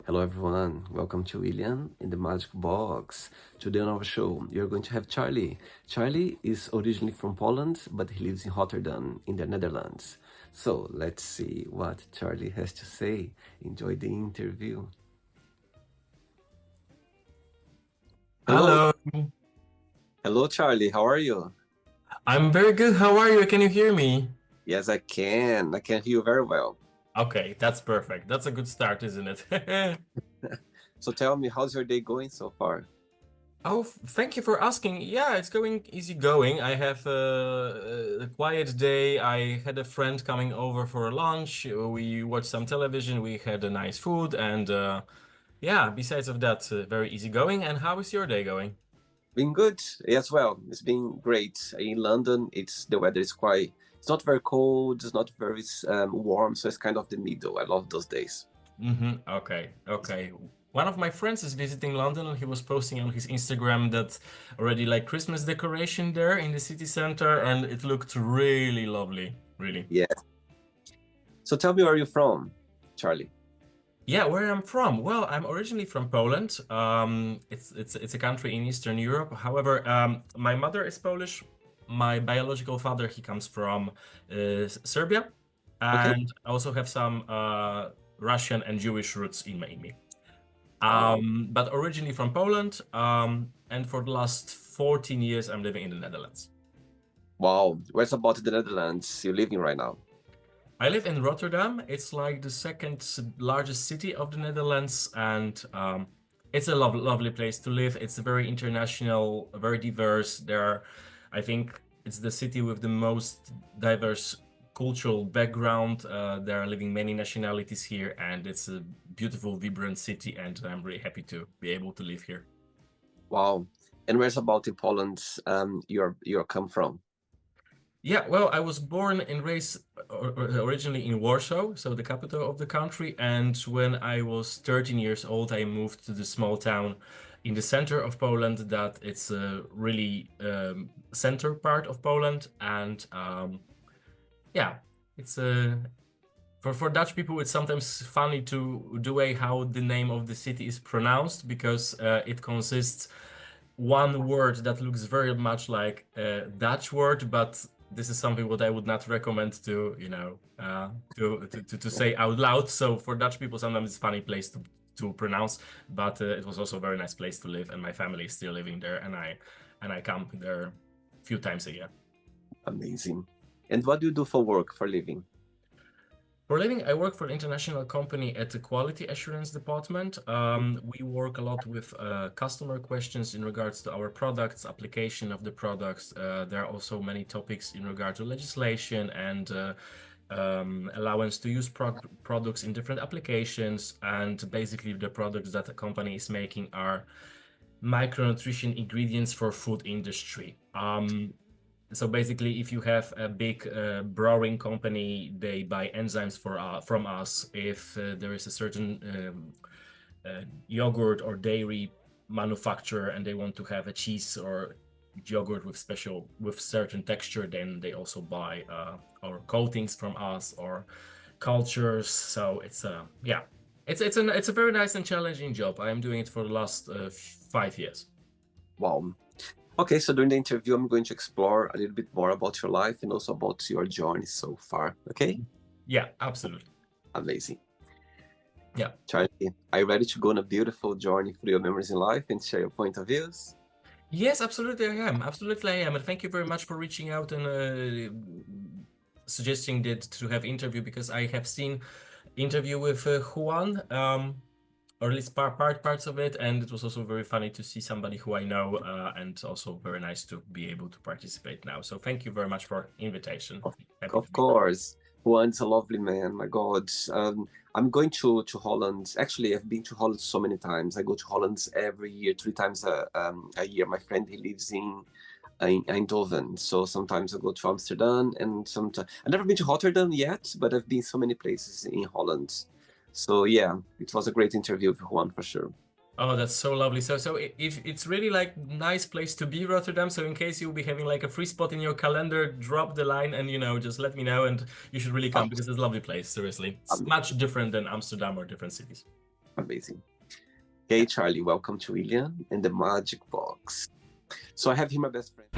Hello everyone, welcome to William in the Magic Box. Today on our show, you're going to have Charlie. Charlie is originally from Poland, but he lives in Rotterdam in the Netherlands. So let's see what Charlie has to say. Enjoy the interview. Hello, Hello, hello Charlie, how are you? I'm very good. How are you? Can you hear me? Yes, I can. I can hear you very well. Okay, that's perfect. That's a good start, isn't it? So tell me, how's your day going so far? Oh, thank you for asking. Yeah, it's going easy going. I have a quiet day. I had a friend coming over for lunch. We watched some television. We had a nice food, and yeah, besides of that, very easy going. And how is your day going? Been good as well. It's been great. In London, the weather is quite. It's not very cold. It's not very warm, so it's kind of the middle. I love those days. Okay, okay. One of my friends is visiting London and he was posting on his Instagram that already like Christmas decoration there in the city center and it looked really lovely, really. Yeah. So tell me where you're from, Charlie. Yeah, where I'm from? Well, I'm originally from Poland. It's a country in Eastern Europe. However, my mother is Polish. My biological father, he comes from Serbia, Okay. and I also have some Russian and Jewish roots in me. Wow. But originally from Poland, and for the last 14 years, I'm living in the Netherlands. Wow. Where's about the Netherlands you're living right now? I live in Rotterdam. It's like the second largest city of the Netherlands, and it's a lovely place to live. It's very international, very diverse. I think it's the city with the most diverse cultural background. There are living many nationalities here, and it's a beautiful, vibrant city, and I'm really happy to be able to live here. Wow. And where's about in Poland you're come from? Yeah, well, I was born and raised originally in Warsaw, so the capital of the country. And when I was 13 years old, I moved to the small town in the center of Poland that it's a really center part of Poland. And yeah, it's for Dutch people, it's sometimes funny to the way how the name of the city is pronounced because it consists one word that looks very much like a Dutch word, but this is something what I would not recommend to, to say out loud. So for Dutch people, sometimes it's a funny place to pronounce, but it was also a very nice place to live, and my family is still living there, and I come there a few times a year. Amazing. And what do you do for work, for living? For a living, I work for an international company at the quality assurance department. We work a lot with customer questions in regards to our products, application of the products. There are also many topics in regard to legislation and allowance to use products in different applications. And basically, the products that the company is making are micronutrition ingredients for food industry. So basically, if you have a big brewing company, they buy enzymes from us. If there is a certain yogurt or dairy manufacturer and they want to have a cheese or yogurt with certain texture, then they also buy our coatings from us or cultures. So it's a very nice and challenging job. I am doing it for the last 5 years. Wow. Okay, so during the interview, I'm going to explore a little bit more about your life and also about your journey so far. Okay? Yeah, absolutely. Amazing. Yeah. Charlie, are you ready to go on a beautiful journey through your memories in life and share your point of views? Yes, absolutely I am. Absolutely I am. And thank you very much for reaching out and suggesting that to have interview because I have seen interview with Juan, or at least parts of it, and it was also very funny to see somebody who I know, and also very nice to be able to participate now. So thank you very much for invitation. Of, Happy to of be here. course. Juan's a lovely man, my God. I'm going to Holland. Actually, I've been to Holland so many times. I go to Holland every year, 3 times a year. My friend, he lives in Eindhoven. So sometimes I go to Amsterdam and sometimes I've never been to Rotterdam yet, but I've been so many places in Holland. So yeah, it was a great interview with Juan for sure. Oh, that's so lovely. So if it's really like nice place to be, Rotterdam. So in case you'll be having like a free spot in your calendar, drop the line and just let me know and you should really come because it's a lovely place. Seriously, it's Um, much different than Amsterdam or different cities. Amazing. Okay, Charlie, welcome to William and the Magic Box. So I have here my best friend.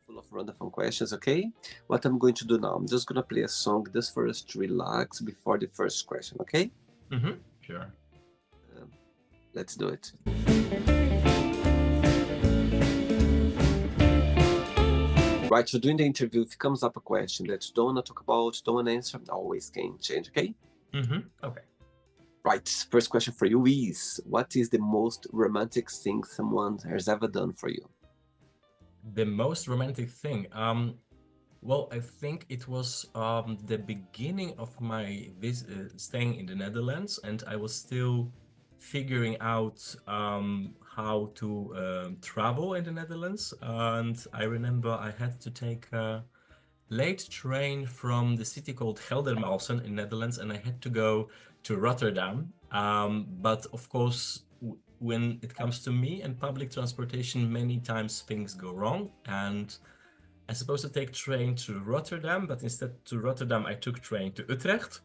Full of random questions, okay? What I'm going to do now, I'm just gonna play a song just for us to relax before the first question, okay? Sure. Let's do it. Right, so during the interview, if it comes up a question that you don't want to talk about, don't want to answer, always can change, okay? Okay. Right, first question for you is, what is the most romantic thing someone has ever done for you? The most romantic thing. Well, I think it was the beginning of my staying in the Netherlands, and I was still figuring out how to travel in the Netherlands. And I remember I had to take a late train from the city called Geldermalsen in Netherlands, and I had to go to Rotterdam. But of course, when it comes to me and public transportation, many times things go wrong, and I'm supposed to take train to Rotterdam, but instead to Rotterdam, I took train to Utrecht.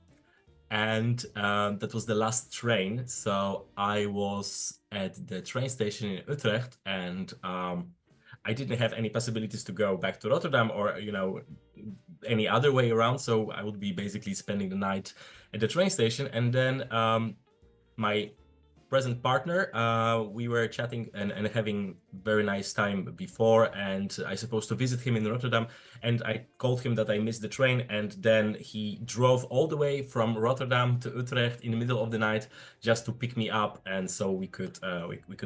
And that was the last train. So I was at the train station in Utrecht, and I didn't have any possibilities to go back to Rotterdam or, any other way around. So I would be basically spending the night at the train station. And then my present partner, we were chatting and having very nice time before, and I supposed to visit him in Rotterdam, and I called him that I missed the train, and then he drove all the way from Rotterdam to Utrecht in the middle of the night just to pick me up, and so we could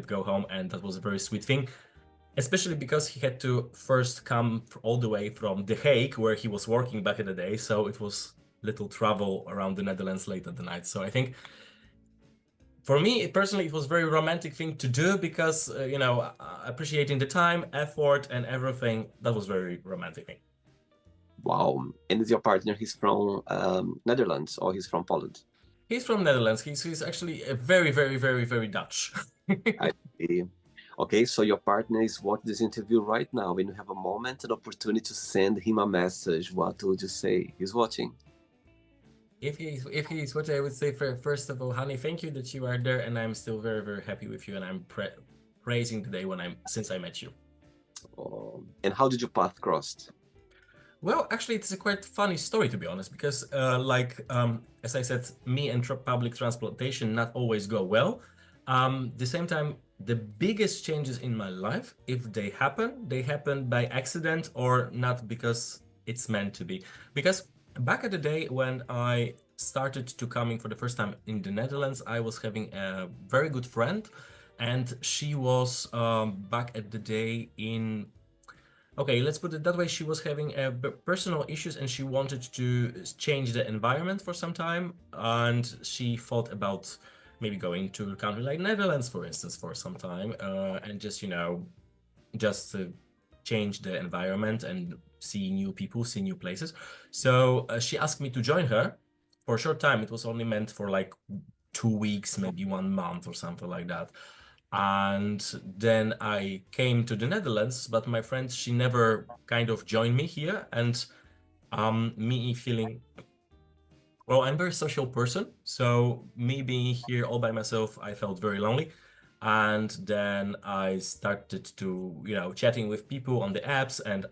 go home, and that was a very sweet thing. Especially because he had to first come all the way from The Hague, where he was working back in the day, so it was little travel around the Netherlands late at the night. So I think for me personally, it was a very romantic thing to do because, appreciating the time, effort, and everything, that was very romantic thing. Wow. And is your partner, he's from Netherlands or he's from Poland? He's from Netherlands. He's actually a very, very, very, very Dutch. I see. Okay, so your partner is watching this interview right now. When you have a moment, an opportunity to send him a message, what would you say? He's watching. If he's what I would say, first of all, honey, thank you that you are there, and I'm still very, very happy with you, and I'm praising the day since I met you. And how did your path crossed? Well, actually, it's a quite funny story, to be honest, because as I said, me and public transportation not always go well. The same time, the biggest changes in my life, if they happen by accident or not because it's meant to be. Because back at the day when I started to coming for the first time in the Netherlands, I was having a very good friend, and she was back at the day in. Okay, let's put it that way. She was having personal issues, and she wanted to change the environment for some time, and she thought about maybe going to a country like Netherlands, for instance, for some time, and just change the environment and see new people, see new places. So she asked me to join her for a short time. It was only meant for like 2 weeks, maybe 1 month or something like that. And then I came to the Netherlands, but my friend, she never kind of joined me here. And me feeling, well, I'm a very social person. So me being here all by myself, I felt very lonely. And then I started to, chatting with people on the apps. And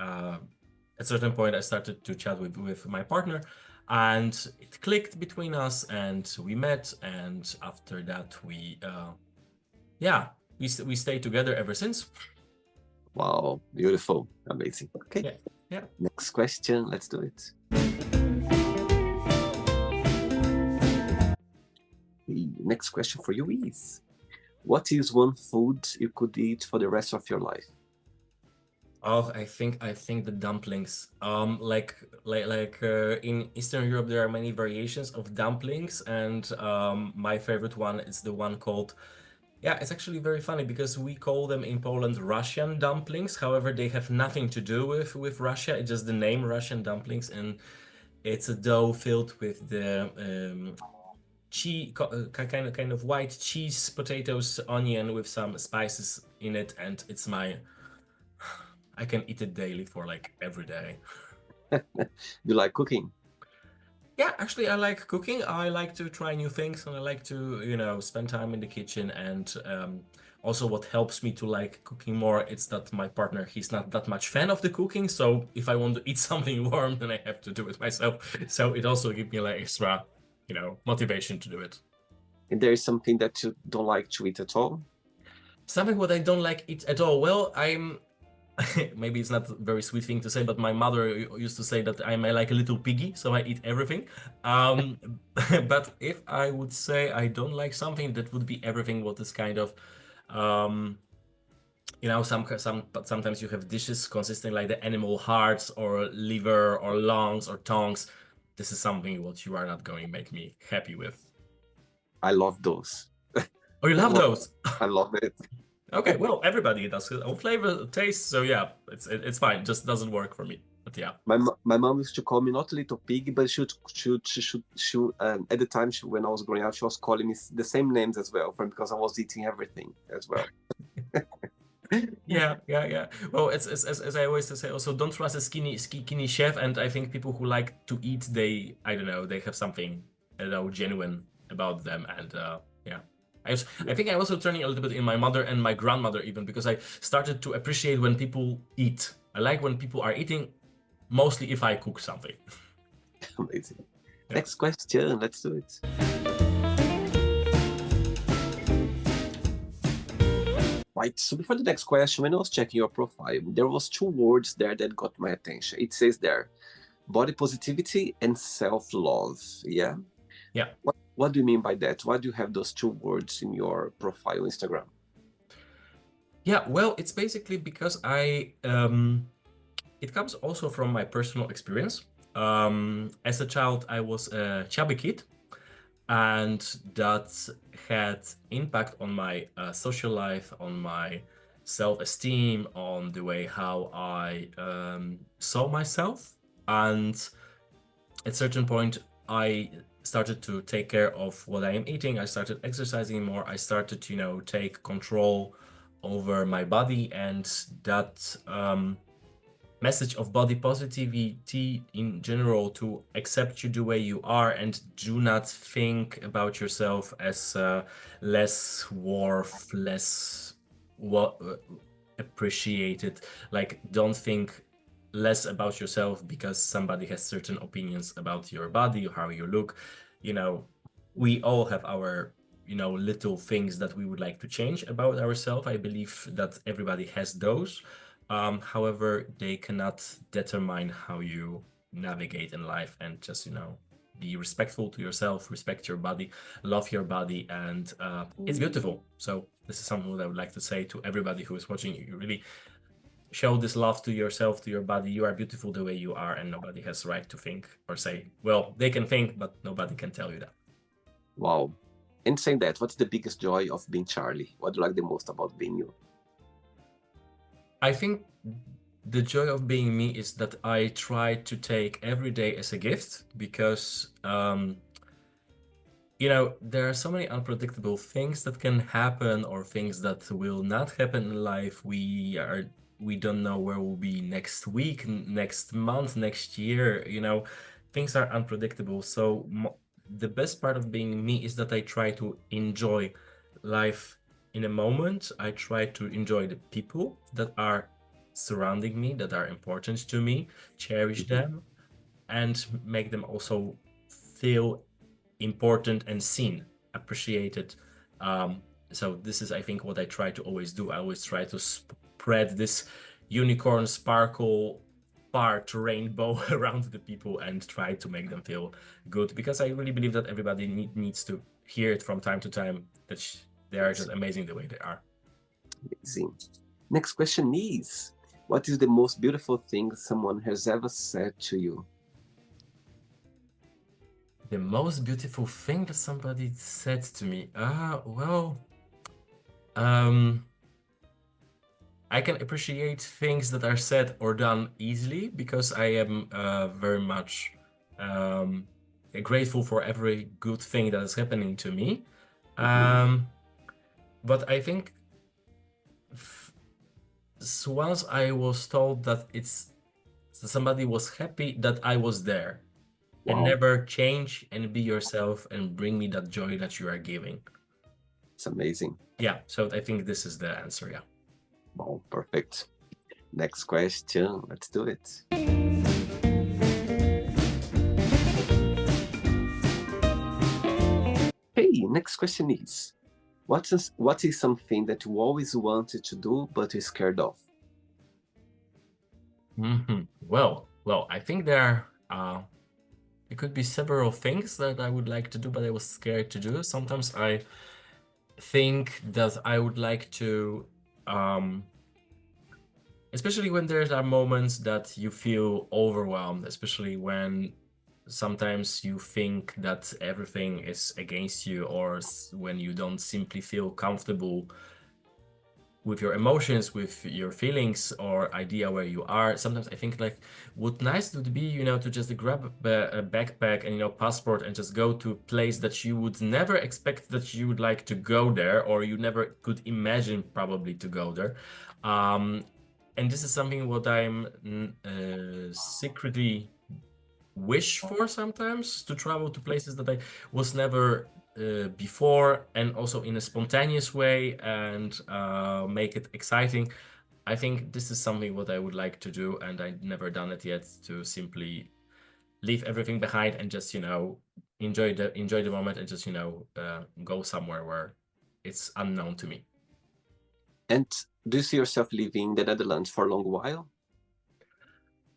at a certain point, I started to chat with my partner. And it clicked between us, and we met. And after that, we stayed together ever since. Wow, beautiful, amazing. Okay, yeah. Next question, let's do it. The next question for you is, what is one food you could eat for the rest of your life? Oh, I think the dumplings. In Eastern Europe, there are many variations of dumplings, and my favorite one is the one called. Yeah, it's actually very funny because we call them in Poland Russian dumplings. However, they have nothing to do with Russia. It's just the name Russian dumplings, and it's a dough filled with the cheese, kind of white cheese, potatoes, onion with some spices in it, and it's my. I can eat it daily for like every day. You like cooking? Yeah, actually, I like cooking. I like to try new things, and I like to, spend time in the kitchen. And also, what helps me to like cooking more, it's that my partner, he's not that much fan of the cooking. So if I want to eat something warm, then I have to do it myself. So it also gives me like extra, motivation to do it. And there is something that you don't like to eat at all? Something what I don't like eat at all. Well, I'm maybe it's not a very sweet thing to say, but my mother used to say that I'm like a little piggy, so I eat everything. Um, but if I would say I don't like something, that would be everything what is kind of, um, but sometimes you have dishes consisting like the animal hearts or liver or lungs or tongues. This is something what you are not going to make me happy with. I love those. Oh, you love Well, those? I love it. Okay, well, everybody does his own flavor taste, so yeah, it's fine. Just doesn't work for me. But yeah. My mom used to call me not a little pig, but at the time when I was growing up, she was calling me the same names as well, because I was eating everything as well. Yeah, yeah, yeah. Well, it's as I always say, also don't trust a skinny chef. And I think people who like to eat, I don't know, they have something, I don't know, genuine about them. And yeah, I think I'm also turning a little bit in my mother and my grandmother even, because I started to appreciate when people eat. I like when people are eating, mostly if I cook something. Amazing. Yeah. Next question, let's do it. Right, so before the next question, when I was checking your profile, there was two words there that got my attention. It says there, body positivity and self-love. Yeah? Yeah. What do you mean by that? Why do you have those two words in your profile Instagram? Yeah, well, it's basically because it comes also from my personal experience. As a child, I was a chubby kid, and that had impact on my social life, on my self-esteem, on the way how I saw myself. And at a certain point, I started to take care of what I am eating. I started exercising more. I started to, take control over my body, and that message of body positivity in general, to accept you the way you are and do not think about yourself as less worth, less appreciated. Like, don't think less about yourself because somebody has certain opinions about your body or how you look. We all have our little things that we would like to change about ourselves. I believe that everybody has those. However, they cannot determine how you navigate in life, and just, be respectful to yourself, respect your body, love your body, and it's beautiful. So this is something that I would like to say to everybody who is watching. You really show this love to yourself, to your body. You are beautiful the way you are, and nobody has the right to think or say, well, they can think, but nobody can tell you that. Wow. And saying that, what's the biggest joy of being Charlie? What do you like the most about being you? I think the joy of being me is that I try to take every day as a gift, because there are so many unpredictable things that can happen, or things that will not happen in life. We don't know where we'll be next week, next month, next year. Things are unpredictable. So the best part of being me is that I try to enjoy life in a moment. I try to enjoy the people that are surrounding me, that are important to me, cherish them, and make them also feel important and seen, appreciated. So this is, I think, what I try to always do. I always try to spread this unicorn sparkle part rainbow around the people and try to make them feel good, because I really believe that everybody needs to hear it from time to time, that they are just amazing the way they are. Amazing. Next question is, what is the most beautiful thing someone has ever said to you? The most beautiful thing that somebody said to me? Well, I can appreciate things that are said or done easily, because I am very much grateful for every good thing that is happening to me. But I think once I was told that somebody was happy that I was there, and Wow, never change and be yourself and bring me that joy that you are giving. it's amazing. Yeah, so I think this is the answer. Yeah. Wow, perfect. Next question. Let's do it. Hey, next question is, what is something that you always wanted to do but you're scared of? Well, I think it could be several things that I would like to do, but I was scared to do. Sometimes I think that I would like to, um, especially when there are moments that you feel overwhelmed, especially when sometimes you think that everything is against you, or when you don't simply feel comfortable with your emotions, with your feelings or idea where you are. Sometimes I think like, would nice would be, to just grab a backpack and, passport and just go to a place that you would never expect that you would like to go there, or you never could imagine probably to go there. And this is something what I'm secretly wish for sometimes, to travel to places that I was never before, and also in a spontaneous way, and make it exciting. I think this is something what I would like to do, and I've never done it yet, to simply leave everything behind and just, enjoy the moment, and just, go somewhere where it's unknown to me. And do you see yourself living in the Netherlands for a long while?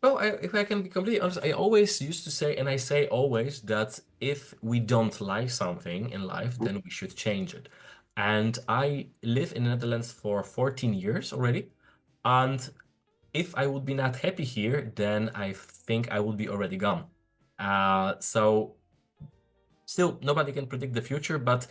Well, if I can be completely honest, I always used to say, and I say always, that if we don't like something in life, Mm, then we should change it. And I live in the Netherlands for 14 years already. And if I would be not happy here, then I think I would be already gone. So still, nobody can predict the future, but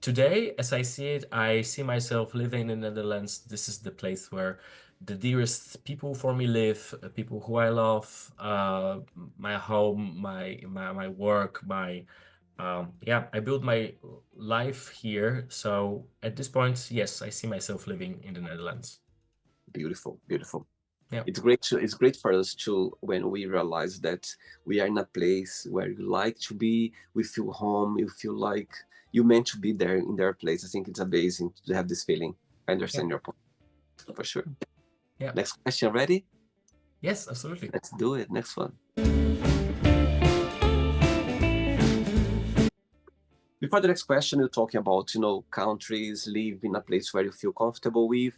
today, as I see it, I see myself living in the Netherlands. This is the place where the dearest people for me live, people who I love, my home, my work, yeah, I built my life here. So at this point, yes, I see myself living in the Netherlands. beautiful, beautiful. Yeah. It's great for us to, when we realize that we are in a place where you like to be, we feel home, you feel like you meant to be there in their place. I think it's amazing to have this feeling. I Yeah. understand your point for sure. Yeah. Next question, ready? Yes, absolutely. Let's do it. Next one. Before the next question, you're talking about, countries, live in a place where you feel comfortable with.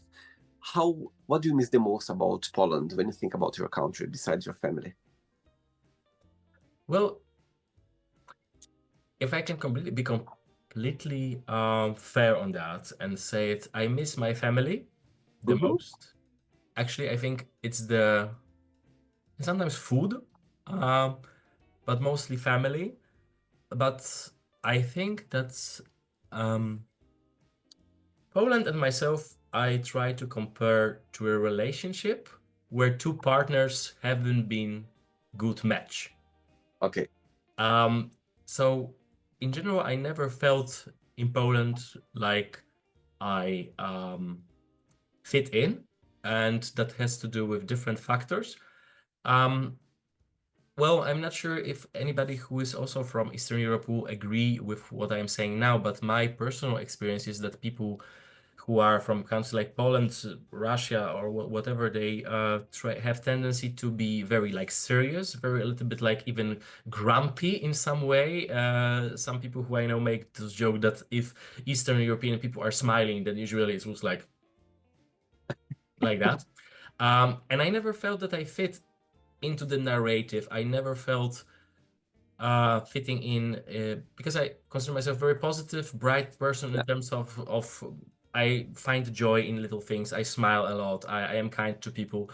What do you miss the most about Poland when you think about your country besides your family? Well, if I can be completely fair on that and say it, I miss my family the Mm-hmm. most. Actually, I think it's the sometimes food, um, but mostly family. But I think that's um, Poland and myself. I try to compare to a relationship where two partners haven't been good match. Okay. Um, so in general, I never felt in Poland like I fit in, and that has to do with different factors. Um, well, I'm not sure if anybody who is also from Eastern Europe will agree with what I'm saying now, but my personal experience is that people who are from countries like Poland, Russia, or whatever, they have tendency to be very like serious, very a little bit like even grumpy in some way. Some people who I know make this joke that if Eastern European people are smiling, then usually it looks like that. And I never felt that I fit into the narrative. I never felt fitting in because I consider myself a very positive, bright person Yeah. in terms of I find joy in little things. I smile a lot. I am kind to people,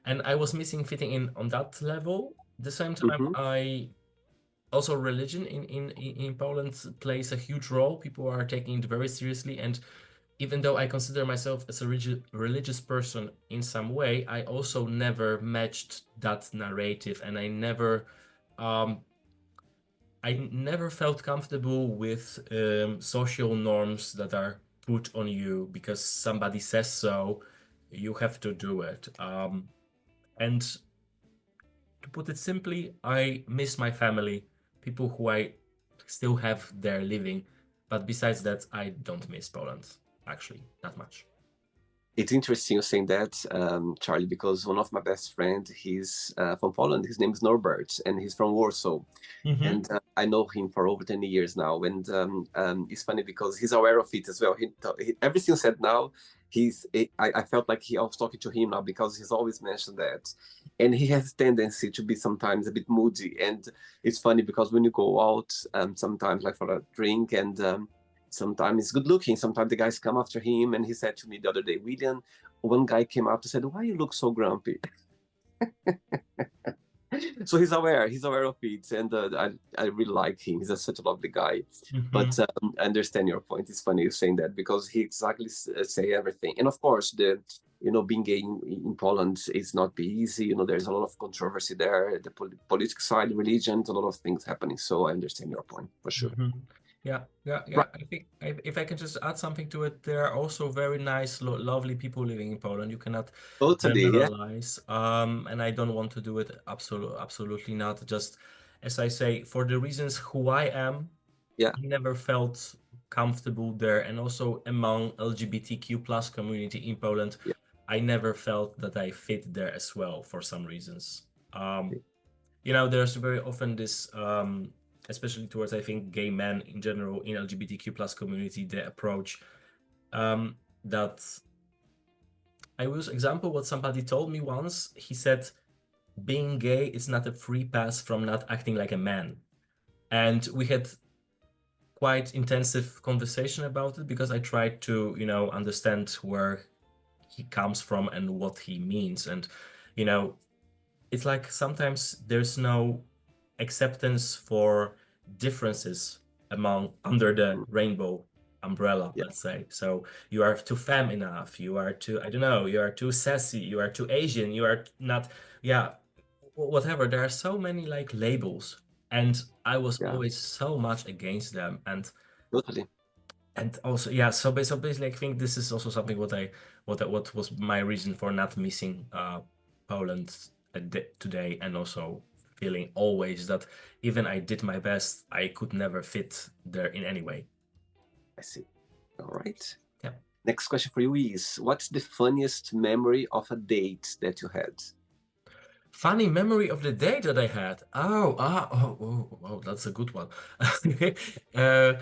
and I was missing fitting in on that level. At the same time, Mm-hmm. I also religion in Poland plays a huge role. People are taking it very seriously, and even though I consider myself as a religious person in some way, I also never matched that narrative, and um, I never felt comfortable with social norms that are put on you because somebody says so. you have to do it. And to put it simply, I miss my family, people who I still have there living. But besides that, I don't miss Poland, actually, not much. It's interesting you saying that, Charlie, because one of my best friends, he's from Poland. His name is Norbert, and he's from Warsaw. Mm-hmm. And I know him for over 10 years now. And it's funny because he's aware of it as well. Everything said now, I felt like I was talking to him now because he's always mentioned that. And he has a tendency to be sometimes a bit moody. And it's funny because when you go out, sometimes like for a drink, and sometimes it's good looking, sometimes the guys come after him. And he said to me the other day, William, one guy came up and said, "Why you look so grumpy?" So he's aware of it, and I really like him. He's such a lovely guy. Mm-hmm. But I understand your point. It's funny you saying that because he exactly say everything. And of course, the being gay in Poland is not be easy. There's a lot of controversy there. The political side, religion, a lot of things happening. So I understand your point for sure. Mm-hmm. Yeah, yeah, yeah. Right. I think if I can just add something to it, there are also very nice, lovely people living in Poland. You cannot Totally. Yeah. generalize. And I don't want to do it absolutely not. Just as I say, for the reasons who I am, Yeah. I never felt comfortable there. And also among LGBTQ plus community in Poland, Yeah. I never felt that I fit there as well for some reasons. There's very often this, especially towards, I think, gay men in general in LGBTQ plus community, the approach that I will use example what somebody told me once. He said, being gay is not a free pass from not acting like a man. And we had quite intensive conversation about it because I tried to, understand where he comes from and what he means. And, it's like sometimes there's no acceptance for differences under the Mm. rainbow umbrella, Yeah. let's say. So you are too femme enough, you are too, I don't know, you are too sassy, you are too Asian, you are not, yeah, whatever. There are so many like labels, and I was Yeah. always so much against them. Totally. And also, yeah, so basically, I think this is also something what was my reason for not missing Poland today, and also feeling always that even I did my best, I could never fit there in any way. I see. All right. Yeah. Next question for you is, what's the funniest memory of a date that you had? Funny memory of the day that I had. Oh, that's a good one. uh,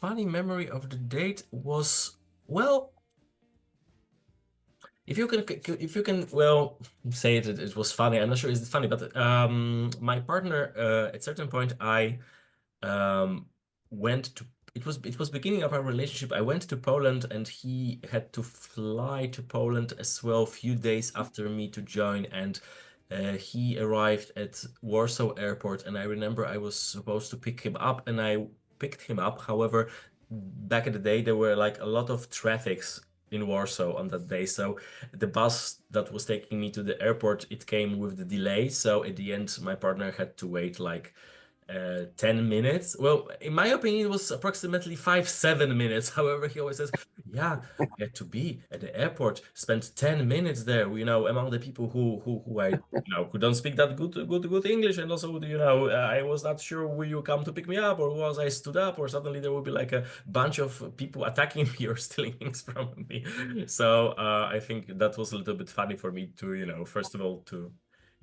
Funny memory of the date was, well, if you can well say it was funny. I'm not sure it's funny, but my partner at certain point I um went to it was beginning of our relationship. I went to Poland and he had to fly to Poland as well a few days after me to join, and he arrived at Warsaw airport, and I remember I was supposed to pick him up, and I picked him up. However, back in the day there were like a lot of traffics in Warsaw on that day. So the bus that was taking me to the airport, it came with the delay. So at the end, my partner had to wait like 10 minutes. Well, in my opinion, it was approximately 5, 7 minutes. However, he always says, yeah, I had to be at the airport, spend 10 minutes there, among the people who I, who don't speak that good English. And also, I was not sure, will you come to pick me up, or was I stood up, or suddenly there would be like a bunch of people attacking me or stealing things from me. So I think that was a little bit funny for me to, first of all, to,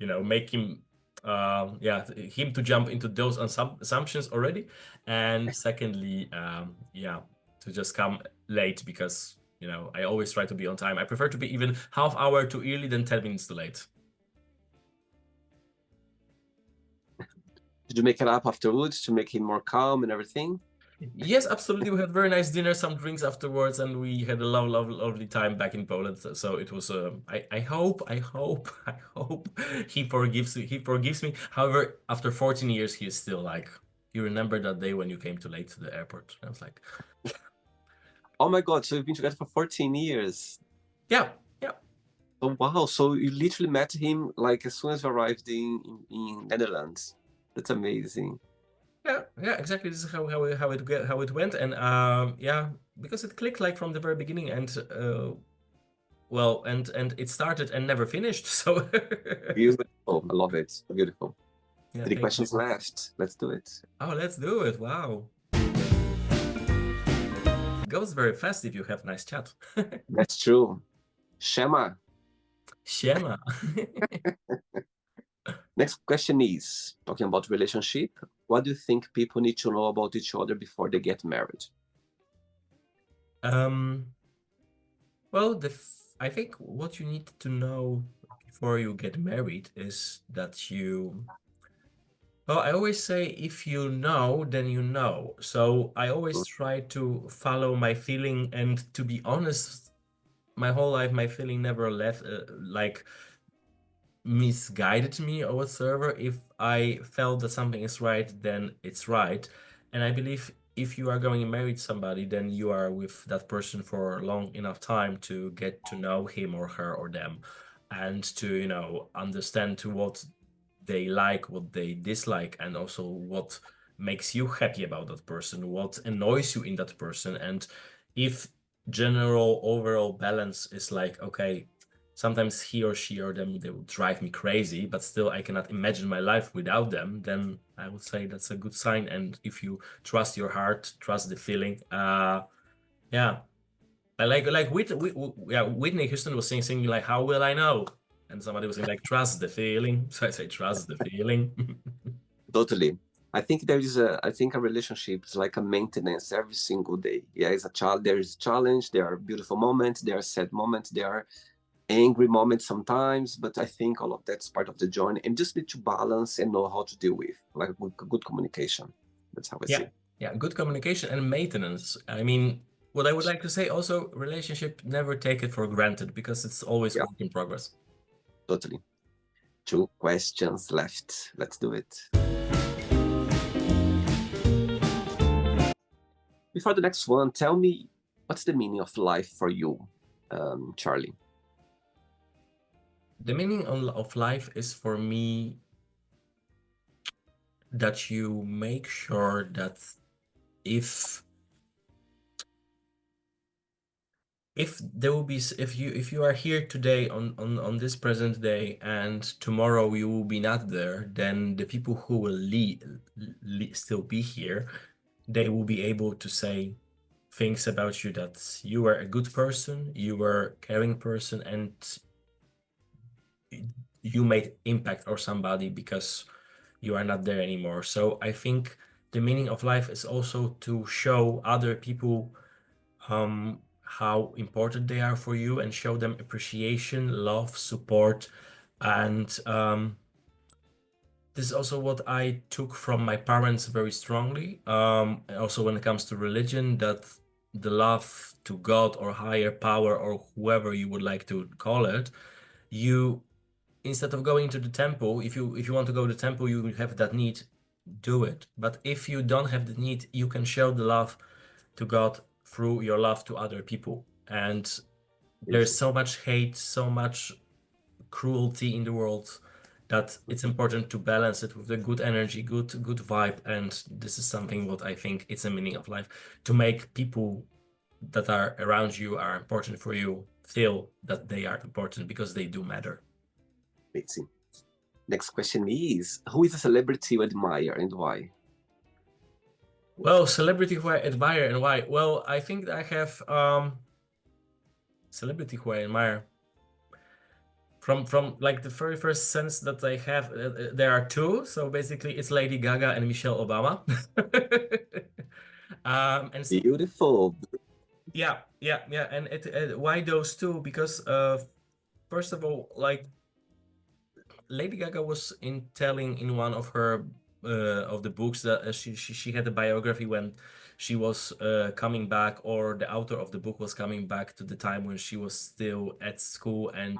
make him him to jump into those assumptions already, and secondly, to just come late because I always try to be on time. I prefer to be even half hour too early than 10 minutes too late. Did you make it up afterwards to make him more calm and everything? Yes, absolutely. We had very nice dinner, some drinks afterwards, and we had a lovely time back in Poland. So it was. I hope, I hope he forgives me. However, after 14 years, he is still like, you remember that day when you came too late to the airport? And I was like, Oh my God, so you've been together for 14 years. yeah, yeah, Oh wow, so you literally met him like as soon as you arrived in Netherlands. That's amazing. yeah. Exactly. This is how it went, and yeah, because it clicked like from the very beginning, and well, and it started and never finished. So Beautiful. I love it. Beautiful. yeah, Three thank you. questions left. Let's do it. Oh, let's do it. Wow. Goes very fast if you have nice chat. That's true. Shema. Siema. Next question is talking about relationship. What do you think people need to know about each other before they get married? Um, well, I think what you need to know before you get married is that well, I always say if you know, then you know. So I always try to follow my feeling, and to be honest, my whole life, my feeling never left, like misguided me or whatsoever. If I felt that something is right, then it's right. And I believe if you are going to marry somebody, then you are with that person for long enough time to get to know him or her or them, and to, understand what they like, what they dislike, and also what makes you happy about that person, what annoys you in that person. And if general overall balance is like, okay, sometimes he or she or them, they will drive me crazy, but still I cannot imagine my life without them, then I would say that's a good sign. And if you trust your heart, trust the feeling, yeah. I like yeah, Whitney Houston was singing like, how will I know? And somebody was saying like, trust the feeling. So I say, trust the feeling. Totally. I think a relationship is like a maintenance every single day. Yeah, it's a child. There is a challenge. There are beautiful moments. There are sad moments. There are angry moments sometimes. But I think all of that's part of the journey, and just need to balance and know how to deal with, like good communication. That's how I see Yeah, it. yeah, good communication and maintenance. I mean, what I would like to say also, relationship, never take it for granted because it's always Yeah, work in progress. totally. Two questions left. Let's do it. Before the next one, tell me what's the meaning of life for you, Charlie? The meaning of life is for me that you make sure that if if there will be if you are here today on this present day, and tomorrow you will be not there, then the people who will still be here, they will be able to say things about you, that you were a good person, you were a caring person, and you made impact or somebody because you are not there anymore. So I think the meaning of life is also to show other people how important they are for you, and show them appreciation, love, support. And this is also what I took from my parents very strongly. Also, when it comes to religion, that the love to God or higher power or whoever you would like to call it, you, instead of going to the temple, if you want to go to the temple, you have that need, do it. But if you don't have the need, you can show the love to God through your love to other people. And there's Beautiful. so much hate, so much cruelty in the world, that it's important to balance it with the good energy, good vibe. And this is something what I think it's a meaning of life, to make people that are around you, are important for you, feel that they are important, because they do matter. Amazing. Next question is, who is a celebrity you admire and why? Well, celebrity who I admire and why? Well, I think I have celebrity who I admire. From like the very first sense that I have, there are two. So basically, it's Lady Gaga and Michelle Obama. And Beautiful. yeah, yeah, yeah. And why those two? Because first of all, like Lady Gaga was in telling in one of her of the books that she had a biography when she was coming back, or the author of the book was coming back to the time when she was still at school, and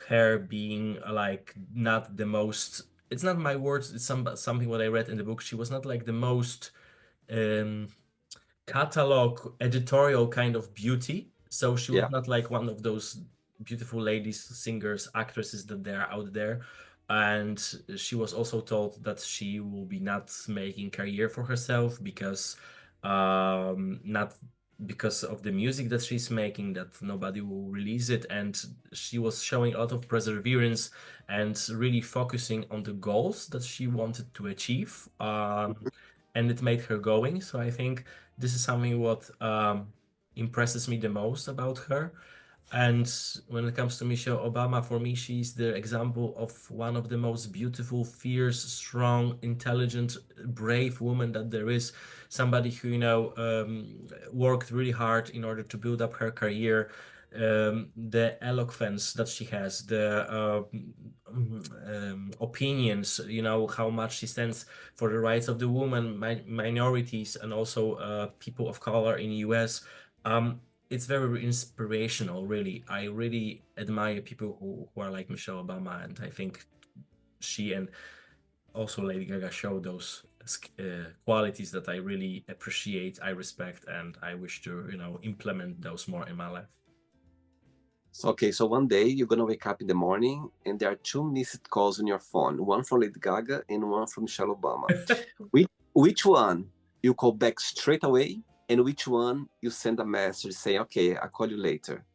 her being like not the most. It's not my words. It's something what I read in the book. She was not like the most um, catalog editorial kind of beauty. So she was Yeah, not like one of those beautiful ladies, singers, actresses that they are out there. And she was also told that she will be not making career for herself because not because of the music that she's making, that nobody will release it. And she was showing a lot of perseverance and really focusing on the goals that she wanted to achieve. And it made her going. So I think this is something what impresses me the most about her. And when it comes to Michelle Obama, for me, she's the example of one of the most beautiful, fierce, strong, intelligent, brave woman that there is. Somebody who, worked really hard in order to build up her career. The eloquence that she has, the opinions, how much she stands for the rights of the woman, minorities, and also people of color in the US. It's very inspirational, really. I really admire people who are like Michelle Obama, and I think she and also Lady Gaga show those qualities that I really appreciate, I respect, and I wish to, implement those more in my life. So, okay, so one day you're gonna wake up in the morning and there are two missed calls on your phone, one from Lady Gaga and one from Michelle Obama. which one you call back straight away, and which one you send a message saying, okay, I'll call you later?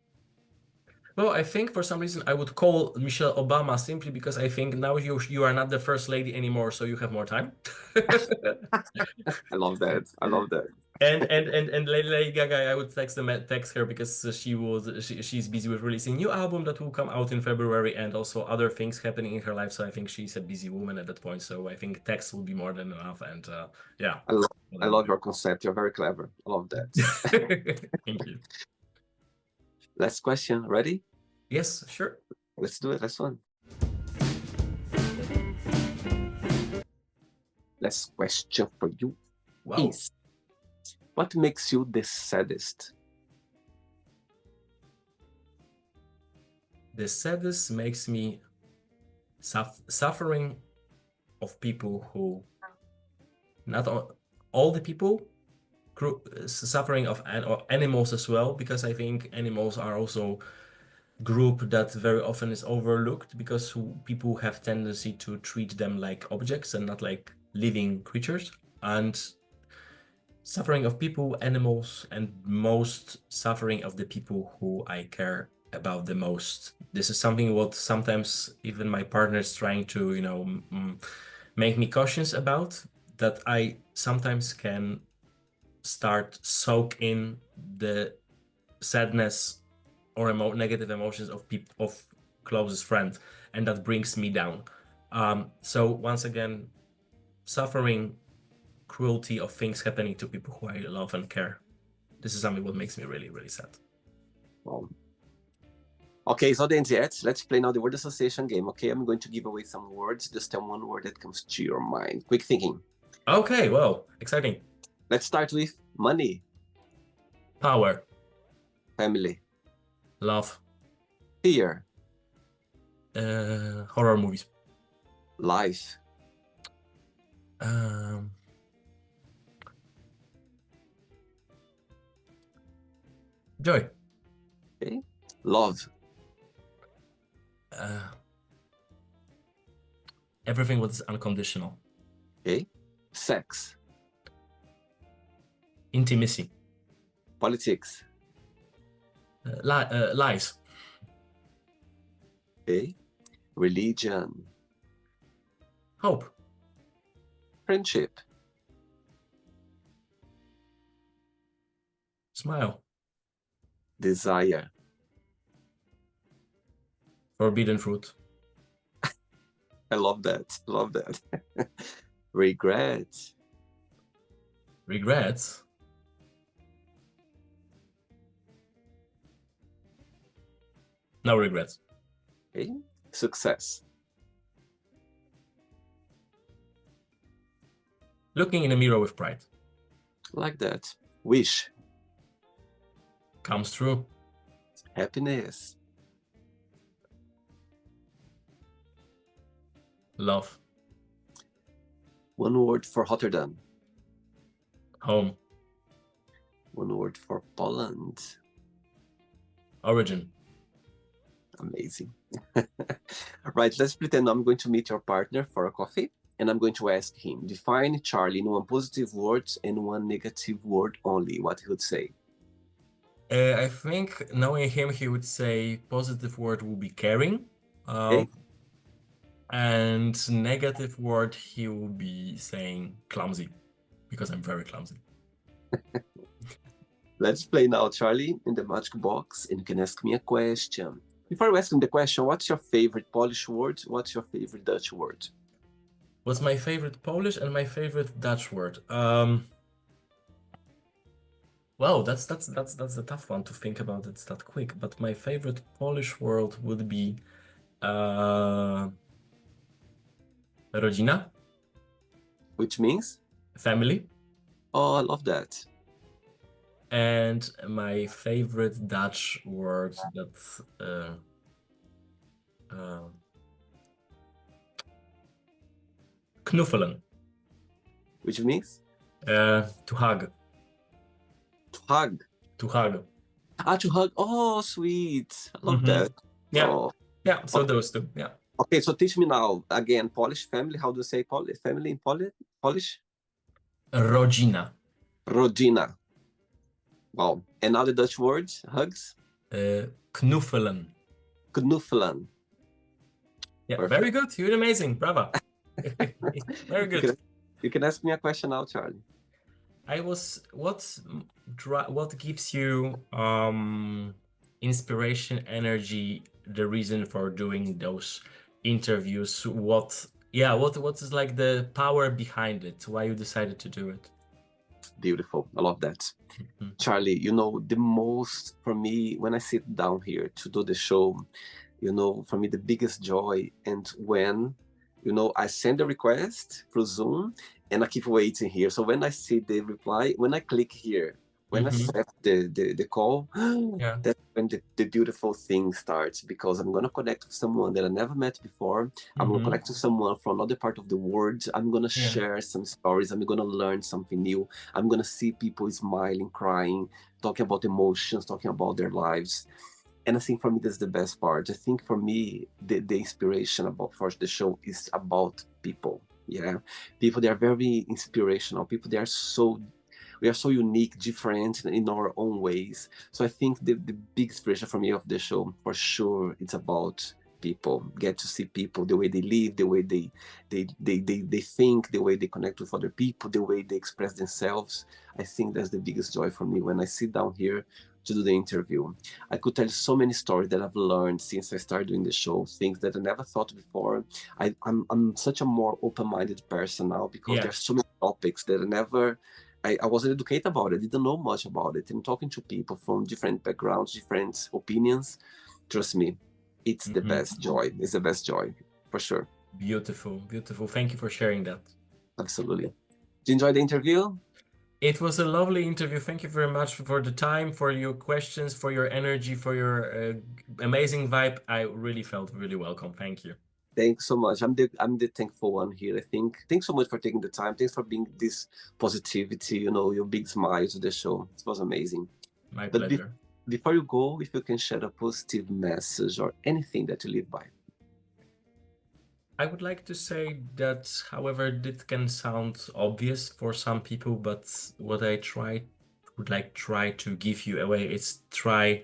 Well, I think for some reason I would call Michelle Obama simply because I think now you are not the first lady anymore, so you have more time. I love that. I love that. And Lady Gaga, I would text her because she's busy with releasing a new album that will come out in February, and also other things happening in her life. So I think she's a busy woman at that point. So I think text will be more than enough. And yeah, I love your concept. You're very clever. I love that. Thank you. Last question. Ready? Yes, sure. Let's do it. Last one. Last question for you. Wow. Is what makes you the saddest? The saddest makes me suffering of people who, not all the people, suffering of animals as well, because I think animals are also group that very often is overlooked because people have tendency to treat them like objects and not like living creatures. And suffering of people, animals, and most suffering of the people who I care about the most. This is something what sometimes even my partner is trying to, make me cautious about, that I sometimes can start soak in the sadness or negative emotions of people, of closest friends, and that brings me down. So once again, suffering, cruelty of things happening to people who I love and care. This is something what makes me really, really sad. Well, okay, so then yet, let's play now the word association game. Okay, I'm going to give away some words. Just tell one word that comes to your mind. Quick thinking. Okay, well, exciting. Let's start with money. Power. Family. Love. Fear. Horror movies. Life. Joy. Okay. Love. Everything was unconditional. Okay. Sex. Intimacy. Politics. Lies. Okay. Religion. Hope. Friendship. Smile. Desire. Forbidden fruit. I love that. Love that. Regret. Regrets. No regrets. Okay. Success. Looking in the mirror with pride. Like that. Wish. Comes true. Happiness. Love. One word for Rotterdam. Home. One word for Poland. Origin. Amazing. Right, let's pretend I'm going to meet your partner for a coffee, and I'm going to ask him, define Charlie in one positive word and one negative word only. What he would say. I think knowing him, he would say positive word will be caring. Okay, And negative word, he will be saying clumsy, because I'm very clumsy. let's play now, Charlie, in the magic box, and you can ask me a question. Before we ask him the question, what's your favorite Polish word? What's your favorite Dutch word? What's my favorite Polish and my favorite Dutch word? Well, that's a tough one to think about. It's that quick. But my favorite Polish word would be uh, rodzina, Which means? family. Oh, I love that. And my favorite Dutch word that's uh, knuffelen, Which means? to hug, To hug. to hug. Ah, to hug. Oh, sweet. I love Hmm. that. Yeah, Oh, yeah. So okay. those two. Yeah, Okay, so teach me now again. Polish family. How do you say family in Polish? rodzina, Rodzina. Wow. And now the Dutch words, hugs. knuffelen. Knuffelen. Yeah, very Perfect. good. You're amazing. Bravo. Very You can good. you can ask me a question now, Charlie. What gives you inspiration, energy, the reason for doing those interviews? What is like the power behind it? Why you decided to do it? Beautiful. I love that. Mhm. Charlie, the most for me when I sit down here to do the show, for me the biggest joy and when I send a request through Zoom and I keep waiting here. So when I see the reply, when I click here, when I Mhm. accept the call, Yeah. that's when the beautiful thing starts because I'm gonna connect with someone that I never met before. I'm gonna Mhm. connect to someone from another part of the world. I'm gonna Yeah. share some stories. I'm gonna learn something new. I'm gonna see people smiling, crying, talking about emotions, talking about their lives. And I think for me that's the best part. I think for me the inspiration about for the show is about people. Yeah, people, they are very inspirational. People, we are so unique, different in our own ways. So I think the big inspiration for me of the show for sure it's about people. Get to see people, the way they live, the way they think, the way they connect with other people, the way they express themselves. I think that's the biggest joy for me when I sit down here to do the interview. I could tell so many stories that I've learned since I started doing the show, things that I never thought before. I'm such a more open-minded person now because Yeah. there's so many topics that I wasn't educated about it, didn't know much about it. And talking to people from different backgrounds, different opinions, trust me, it's the Mhm. best joy. It's the best joy, for sure. Beautiful, beautiful. Thank you for sharing that. Absolutely. Did you enjoy the interview? It was a lovely interview. Thank you very much for the time, for your questions, for your energy, for your amazing vibe. I really felt really welcome. Thank you. Thanks so much. I'm the thankful one here. I think. Thanks so much for taking the time. Thanks for being this positivity. Your big smile to the show. It was amazing. My But pleasure. before you go, if you can share a positive message or anything that you live by. I would like to say that, however, it can sound obvious for some people, but what I try to give you away is try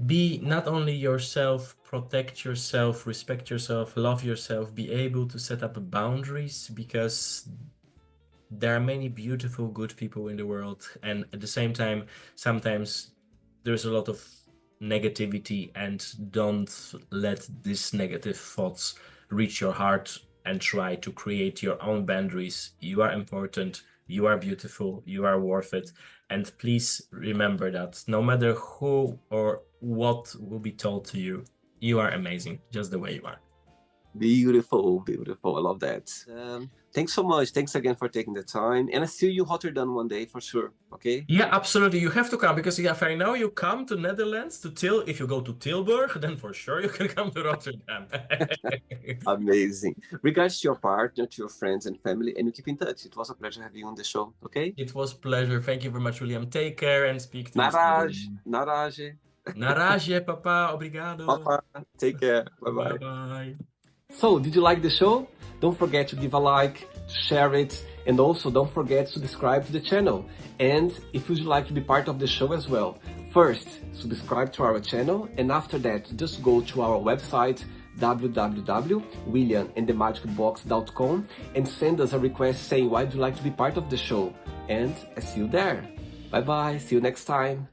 be not only yourself, protect yourself, respect yourself, love yourself, be able to set up boundaries because there are many beautiful, good people in the world, and at the same time, sometimes there's a lot of negativity, and don't let these negative thoughts reach your heart and try to create your own boundaries. You are important, you are beautiful, you are worth it. And please remember that no matter who or what will be told to you, you are amazing just the way you are. Beautiful, beautiful. I love that. Thanks so much. Thanks again for taking the time. And I see you Rotterdam one day for sure. Okay. Yeah, absolutely. You have to come because if I know you come to Netherlands to if you go to Tilburg, then for sure you can come to Rotterdam. Amazing. Regards to your partner, to your friends and family, and you keep in touch. It was a pleasure having you on the show. Okay. It was pleasure. Thank you very much, William. Take care and speak to you Naraj, soon. Naraj. Na razie, papa. Obrigado. Papa, take care. Bye Bye bye. bye. So, did you like the show? Don't forget to give a like, to share it, and also don't forget to subscribe to the channel. And if you'd like to be part of the show as well, first, subscribe to our channel, and after that, just go to our website, www.williamandthemagicbox.com, and send us a request saying why you'd like to be part of the show. And I see you there. Bye bye, see you next time.